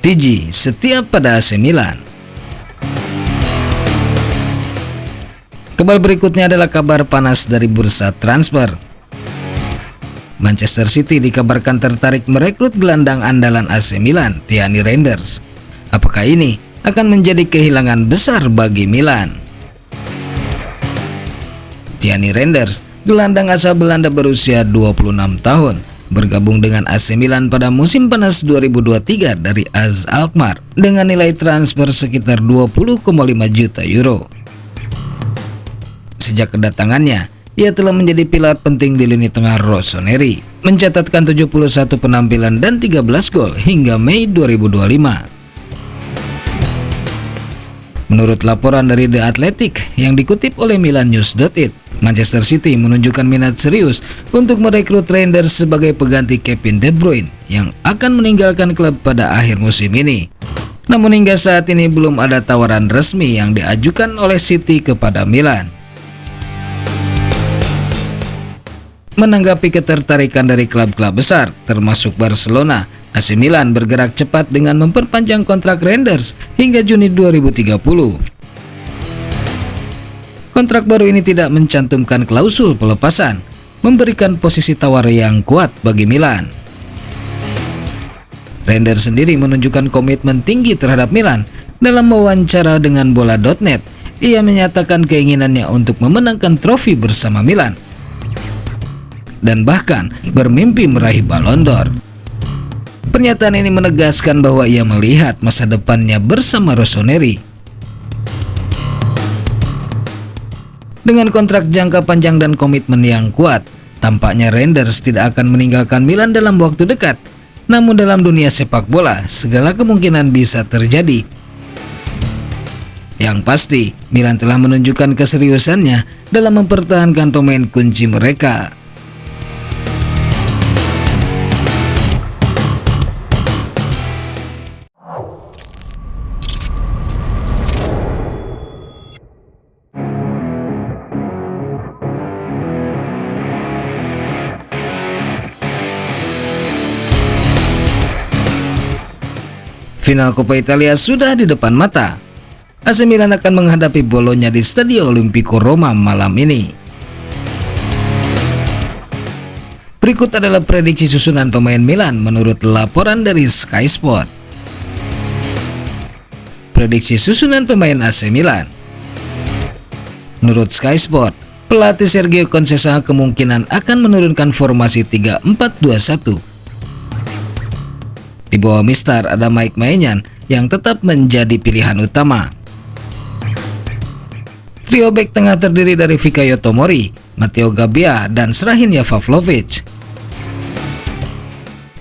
TG setia pada AC Milan. Kabar berikutnya adalah kabar panas dari bursa transfer. Manchester City dikabarkan tertarik merekrut gelandang andalan AC Milan, Tierney Reinders. Apakah ini akan menjadi kehilangan besar bagi Milan? Tierney Reinders, gelandang asal Belanda berusia 26 tahun, bergabung dengan AC Milan pada musim panas 2023 dari AZ Alkmaar dengan nilai transfer sekitar 20,5 juta euro. Sejak kedatangannya, ia telah menjadi pilar penting di lini tengah rossoneri, mencatatkan 71 penampilan dan 13 gol hingga Mei 2025. Menurut laporan dari The Athletic yang dikutip oleh milannews.it, Manchester City menunjukkan minat serius untuk merekrut Reinders sebagai pengganti Kevin De Bruyne yang akan meninggalkan klub pada akhir musim ini. Namun hingga saat ini belum ada tawaran resmi yang diajukan oleh City kepada Milan. Menanggapi ketertarikan dari klub-klub besar, termasuk Barcelona, AC Milan bergerak cepat dengan memperpanjang kontrak Reinders hingga Juni 2030. Kontrak baru ini tidak mencantumkan klausul pelepasan, memberikan posisi tawar yang kuat bagi Milan. Reinders sendiri menunjukkan komitmen tinggi terhadap Milan. Dalam wawancara dengan Bola.net, ia menyatakan keinginannya untuk memenangkan trofi bersama Milan dan bahkan bermimpi meraih Ballon d'Or. Pernyataan ini menegaskan bahwa ia melihat masa depannya bersama rossoneri. Dengan kontrak jangka panjang dan komitmen yang kuat, tampaknya Reinders tidak akan meninggalkan Milan dalam waktu dekat. Namun dalam dunia sepak bola, segala kemungkinan bisa terjadi. Yang pasti, Milan telah menunjukkan keseriusannya dalam mempertahankan pemain kunci mereka. Final Coppa Italia sudah di depan mata. AC Milan akan menghadapi Bologna di Stadio Olimpico Roma malam ini. Berikut adalah prediksi susunan pemain Milan menurut laporan dari Sky Sport. Prediksi susunan pemain AC Milan. Menurut Sky Sport, pelatih Sergio Conceição kemungkinan akan menurunkan formasi 3-4-2-1. Di bawah Mister ada Mike Maignan yang tetap menjadi pilihan utama. Trio bek tengah terdiri dari Fikayo Tomori, Matteo Gabbia, dan Strahinja Pavlovic.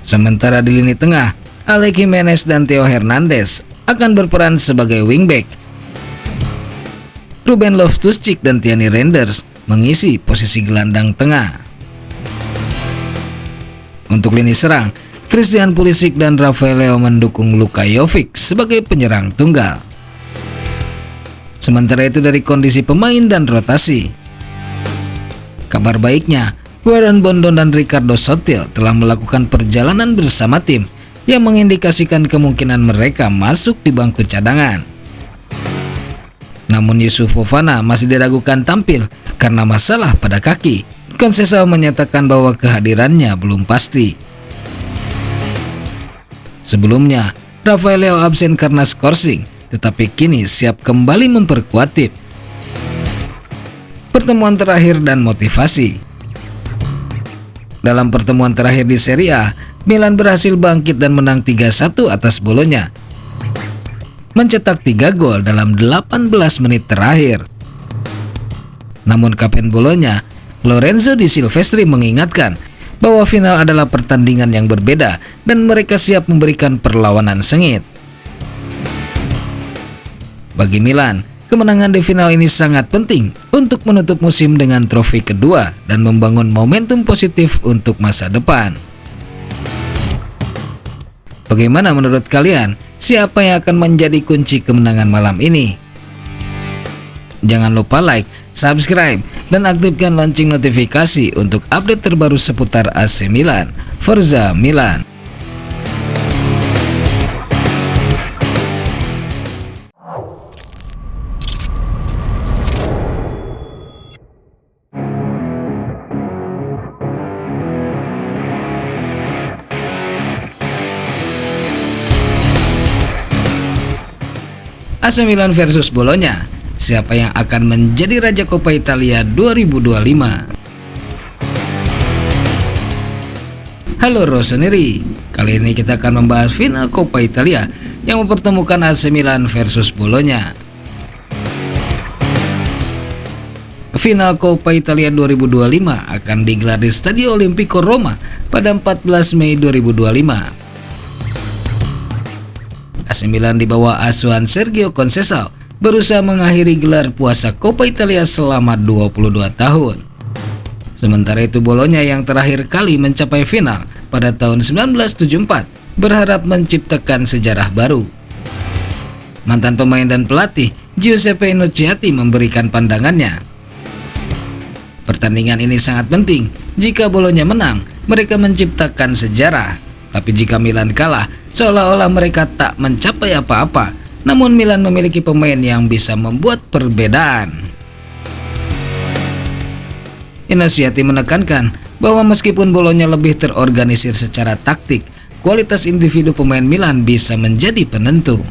Sementara di lini tengah, Ale Jimenez dan Theo Hernandez akan berperan sebagai wingback. Ruben Loftus-Cheek dan Tierney Reinders mengisi posisi gelandang tengah. Untuk lini serang, Christian Pulisic dan Rafael Leao mendukung Luka Jovic sebagai penyerang tunggal. Sementara itu dari kondisi pemain dan rotasi, kabar baiknya, Warren Bondon dan Ricardo Sottil telah melakukan perjalanan bersama tim yang mengindikasikan kemungkinan mereka masuk di bangku cadangan. Namun Yusuf Fofana masih diragukan tampil karena masalah pada kaki. Conceição menyatakan bahwa kehadirannya belum pasti. Sebelumnya, Rafael Leao absen karena skorsing, tetapi kini siap kembali memperkuat tim. Pertemuan terakhir dan motivasi. Dalam pertemuan terakhir di Serie A, Milan berhasil bangkit dan menang 3-1 atas Bologna, mencetak 3 gol dalam 18 menit terakhir. Namun kapten Bologna, Lorenzo Di Silvestri mengingatkan bahwa final adalah pertandingan yang berbeda dan mereka siap memberikan perlawanan sengit. Bagi Milan, kemenangan di final ini sangat penting untuk menutup musim dengan trofi kedua dan membangun momentum positif untuk masa depan. Bagaimana menurut kalian? Siapa yang akan menjadi kunci kemenangan malam ini? Jangan lupa like, subscribe, dan aktifkan lonceng notifikasi untuk update terbaru seputar AC Milan. Forza Milan! AC Milan versus Bolonya. Siapa yang akan menjadi Raja Coppa Italia 2025? Halo Rossoneri, kali ini kita akan membahas final Coppa Italia yang mempertemukan AC Milan versus Bolonya. Final Coppa Italia 2025 akan digelar di Stadio Olimpico Roma pada 14 Mei 2025. AC Milan di bawah asuhan Sergio Conceição berusaha mengakhiri gelar puasa Coppa Italia selama 22 tahun. Sementara itu Bolonya yang terakhir kali mencapai final pada tahun 1974 berharap menciptakan sejarah baru. Mantan pemain dan pelatih Giuseppe Innocenti memberikan pandangannya. Pertandingan ini sangat penting. Jika Bolonya menang, mereka menciptakan sejarah. Tapi jika Milan kalah, seolah-olah mereka tak mencapai apa-apa. Namun Milan memiliki pemain yang bisa membuat perbedaan. Innocenti menekankan bahwa meskipun Bolonya lebih terorganisir secara taktik, kualitas individu pemain Milan bisa menjadi penentu.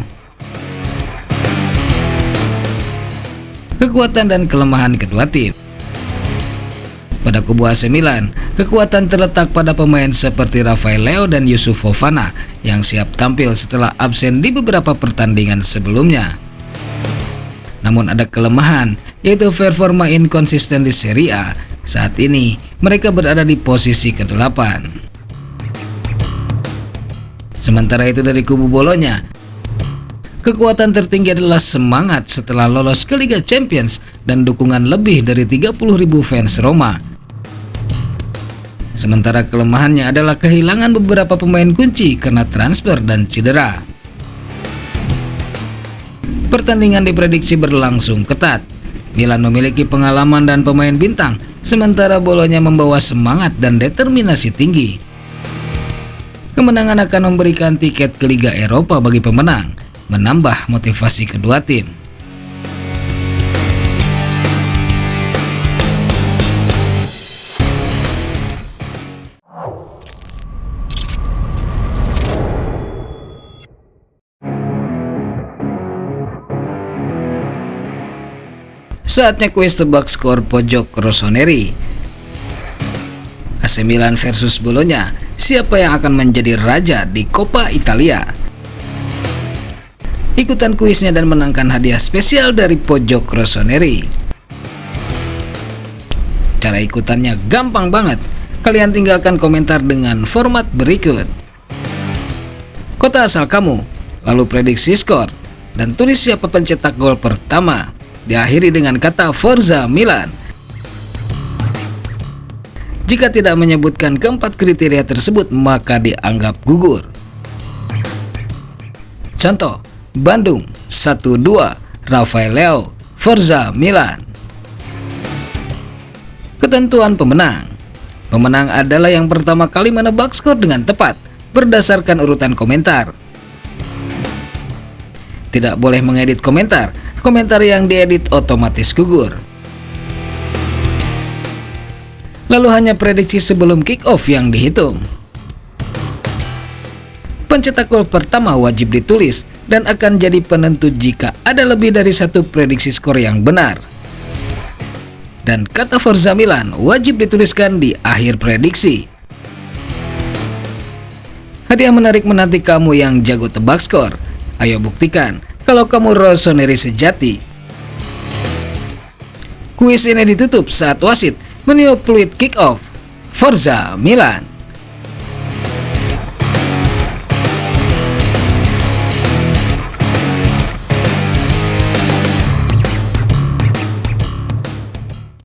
Kekuatan dan kelemahan kedua tim. Pada kubu AC Milan, kekuatan terletak pada pemain seperti Rafael Leao dan Yusuf Fofana yang siap tampil setelah absen di beberapa pertandingan sebelumnya. Namun ada kelemahan, yaitu performa inkonsisten di Serie A. Saat ini, mereka berada di posisi ke-8. Sementara itu dari kubu Bolonya, kekuatan tertinggi adalah semangat setelah lolos ke Liga Champions dan dukungan lebih dari 30.000 fans Roma. Sementara kelemahannya adalah kehilangan beberapa pemain kunci karena transfer dan cedera. Pertandingan diprediksi berlangsung ketat. Milan memiliki pengalaman dan pemain bintang, sementara Bolonya membawa semangat dan determinasi tinggi. Kemenangan akan memberikan tiket ke Liga Eropa bagi pemenang, menambah motivasi kedua tim. Saatnya kuis tebak skor pojok Rossoneri. AC Milan versus Bolonya. Siapa yang akan menjadi raja di Coppa Italia? Ikutan kuisnya dan menangkan hadiah spesial dari pojok Rossoneri. Cara ikutannya gampang banget. Kalian tinggalkan komentar dengan format berikut: kota asal kamu, lalu prediksi skor, dan tulis siapa pencetak gol pertama. Diakhiri dengan kata Forza Milan. Jika tidak menyebutkan keempat kriteria tersebut, maka dianggap gugur. Contoh, Bandung 1-2, Rafael Leao, Forza Milan. Ketentuan pemenang. Pemenang adalah yang pertama kali menebak skor dengan tepat berdasarkan urutan komentar. Tidak boleh mengedit komentar. Komentar yang diedit otomatis gugur. Lalu hanya prediksi sebelum kick off yang dihitung. Pencetak gol pertama wajib ditulis dan akan jadi penentu jika ada lebih dari satu prediksi skor yang benar. Dan kata Forza Milan wajib dituliskan di akhir prediksi. Hadiah menarik menanti kamu yang jago tebak skor. Ayo buktikan kalau kamu Rossoneri sejati. Kuis ini ditutup saat wasit meniup peluit kick off. Forza Milan.